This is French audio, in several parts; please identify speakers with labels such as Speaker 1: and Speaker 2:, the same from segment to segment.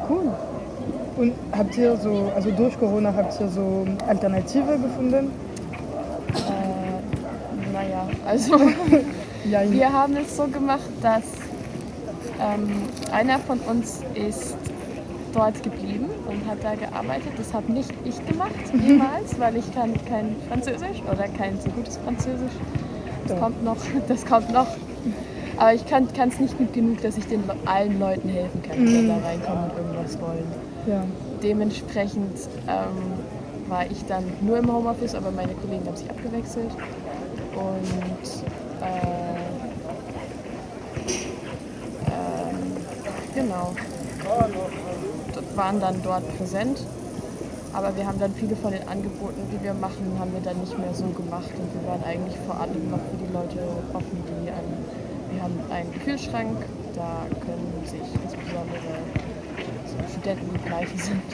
Speaker 1: Cool. Und habt ihr so, also durch Corona, habt ihr so Alternative gefunden?
Speaker 2: Naja, also
Speaker 1: Ja,
Speaker 2: wir haben es so gemacht, dass einer von uns ist dort geblieben und hat da gearbeitet. Das habe nicht ich gemacht, jemals, weil ich kann kein Französisch oder kein so gutes Französisch. Das kommt noch. Aber ich kann es nicht gut genug, dass ich allen Leuten helfen kann, die da reinkommen und irgendwas wollen.
Speaker 1: Ja.
Speaker 2: Dementsprechend war ich dann nur im Homeoffice, aber meine Kollegen haben sich abgewechselt. Und genau, waren dann dort präsent. Aber wir haben dann viele von den Angeboten, die wir machen, haben wir dann nicht mehr so gemacht. Und wir waren eigentlich vor allem noch für die Leute offen, wir haben einen Kühlschrank, da können sich insbesondere so Studenten, die pleite sind,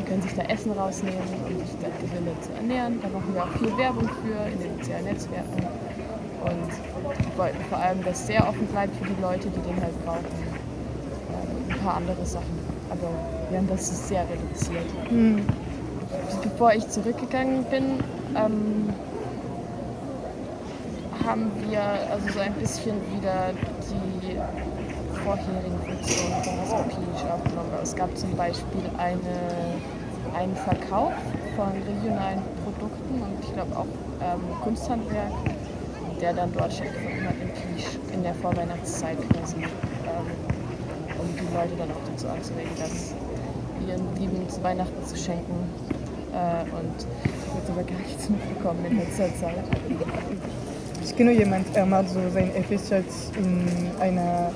Speaker 2: können sich da Essen rausnehmen und sich dann gesünder zu ernähren. Da machen wir auch viel Werbung für in den sozialen Netzwerken. Und wir wollten vor allem, dass sehr offen bleibt für die Leute, die den halt brauchen. Ein paar andere Sachen. Aber wir haben das sehr reduziert. Bevor ich zurückgegangen bin, haben wir also so ein bisschen wieder die vorherigen Funktionen von Hospice aufgenommen. Es gab zum Beispiel einen Verkauf von regionalen Produkten und ich glaube auch Kunsthandwerk, der dann dort stattgefunden hat in Quiche in der Vorweihnachtszeit quasi, um die Leute dann auch dazu anzuregen, das ihren Lieben zu Weihnachten zu schenken. Und ich habe jetzt aber gar nichts mitbekommen in letzter Zeit.
Speaker 1: Ich kenne jemanden, er macht so sein FSJ in einer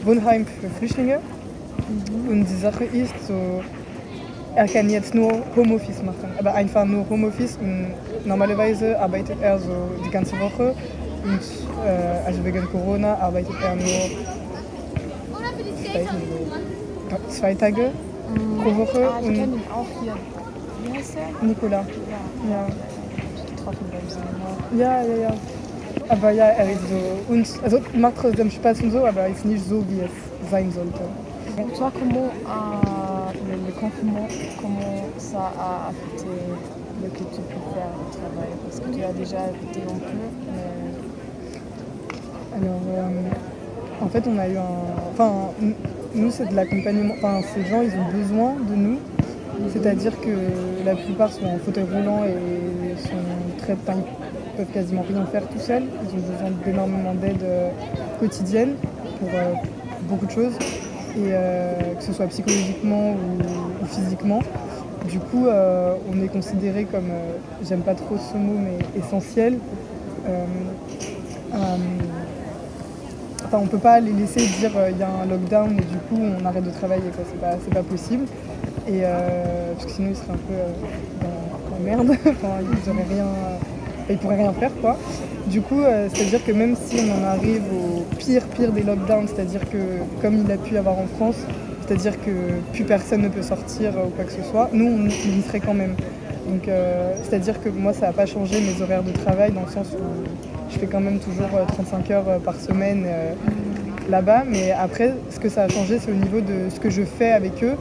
Speaker 1: Wohnheim für Flüchtlinge. Und die Sache ist so, er kann jetzt nur Homeoffice machen, aber einfach nur Homeoffice. Und normalerweise arbeitet er so die ganze Woche und also wegen Corona arbeitet er nur 2 Tage pro Woche.
Speaker 2: Ich kenne ihn auch hier. Wie heißt der?
Speaker 1: Nicolas. Ja.
Speaker 2: Getroffen beim Seminar.
Speaker 1: Ja. Aber ja, er ist so, und, also macht trotzdem Spaß und so, aber ist nicht so, wie es sein sollte.
Speaker 2: Pour toi, comment le confinement, comment ça a affecté le que tu peux faire au travail? Parce que tu as déjà été un peu, mais...
Speaker 1: Alors, en fait, on a eu enfin, nous, c'est de l'accompagnement. Enfin, ces gens, ils ont besoin de nous. C'est-à-dire que la plupart sont en fauteuil roulant et ils peuvent quasiment rien faire tout seuls. Ils ont besoin d'énormément d'aide quotidienne pour beaucoup de choses, et que ce soit psychologiquement ou physiquement. Du coup, on est considéré comme, j'aime pas trop ce mot, mais essentiel. Enfin, on peut pas les laisser dire il y a un lockdown et du coup on arrête de travailler, quoi. C'est pas possible. Et parce que sinon ils seraient un peu dans la merde. Enfin, ils pourraient rien faire, quoi. Du coup, c'est-à-dire que même si on en arrive au pire des lockdowns, c'est-à-dire que comme il a pu y avoir en France, c'est-à-dire que plus personne ne peut sortir ou quoi que ce soit, nous on y serait quand même. Donc c'est-à-dire que moi ça n'a pas changé mes horaires de travail, dans le sens où je fais quand même toujours 35 heures par semaine là-bas. Mais après, ce que ça a changé, c'est au niveau de ce que je fais avec eux.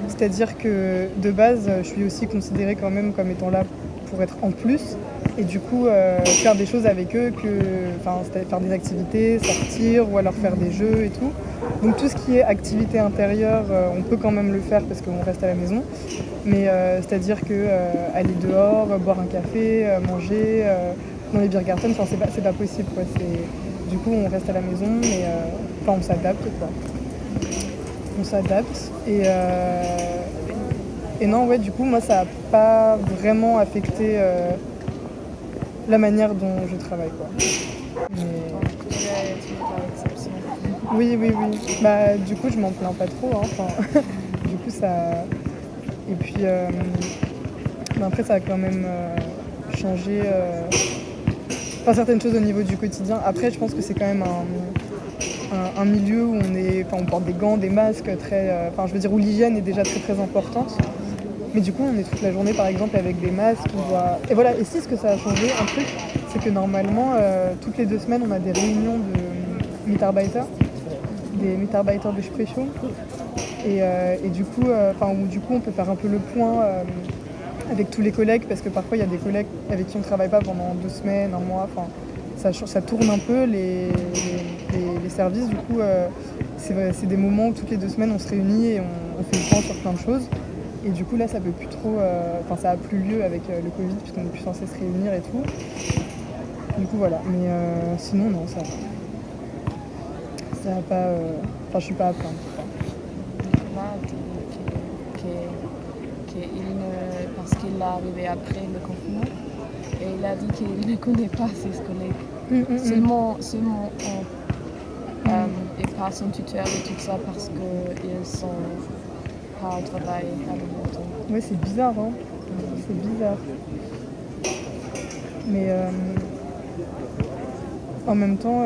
Speaker 1: C'est-à-dire que de base, je suis aussi considérée quand même comme étant là pour être en plus. Et du coup, faire des choses avec eux, faire des activités, sortir ou alors faire des jeux et tout. Donc tout ce qui est activité intérieure, on peut quand même le faire parce qu'on reste à la maison. Mais c'est-à-dire que aller dehors, boire un café, manger dans les Biergarten, c'est pas possible, quoi. Du coup, on reste à la maison, mais on s'adapte, quoi. On s'adapte et non, ouais, du coup, moi, ça n'a pas vraiment affecté la manière dont je travaille, quoi. Oui. Bah, du coup, je m'en plains pas trop, hein. Enfin, du coup, ça... Et puis, après, ça a quand même changé certaines choses au niveau du quotidien. Après, je pense que c'est quand même un milieu où on porte des gants, des masques, où l'hygiène est déjà très très importante. Mais du coup, on est toute la journée, par exemple, avec des masques. Et voilà, et si ce que ça a changé, un truc, c'est que normalement, toutes les 2 semaines, on a des réunions de Mitarbeiter, des Mitarbeiter Besprechung. Et du coup, on peut faire un peu le point avec tous les collègues, parce que parfois il y a des collègues avec qui on ne travaille pas pendant 2 semaines, un mois, enfin ça tourne un peu les services. Du coup, c'est des moments où toutes les 2 semaines on se réunit et on fait le point sur plein de choses. Et du coup là ça peut plus trop, ça a plus lieu avec le Covid puisqu'on n'est plus censé se réunir et tout. Du coup voilà, mais sinon non, ça va pas, je suis pas à plaindre.
Speaker 2: Nicolas a dit parce qu'il est arrivé après le confinement, et il a dit qu'il ne connaît pas ses collègues. Seulement et pas son tuteur et tout ça parce qu'ils sont pas au travail à l'automne.
Speaker 1: Ouais, c'est bizarre, hein. C'est bizarre. Mais en même temps,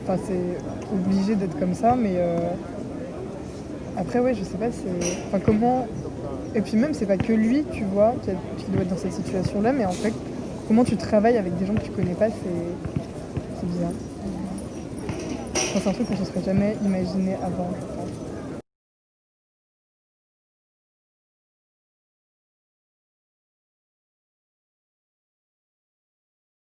Speaker 1: c'est obligé d'être comme ça, mais après, ouais, je sais pas, comment. Et puis même, c'est pas que lui, tu vois, qui doit être dans cette situation-là, mais en fait, comment tu travailles avec des gens que tu connais pas, c'est bizarre. C'est un truc qu'on se serait jamais imaginé avant.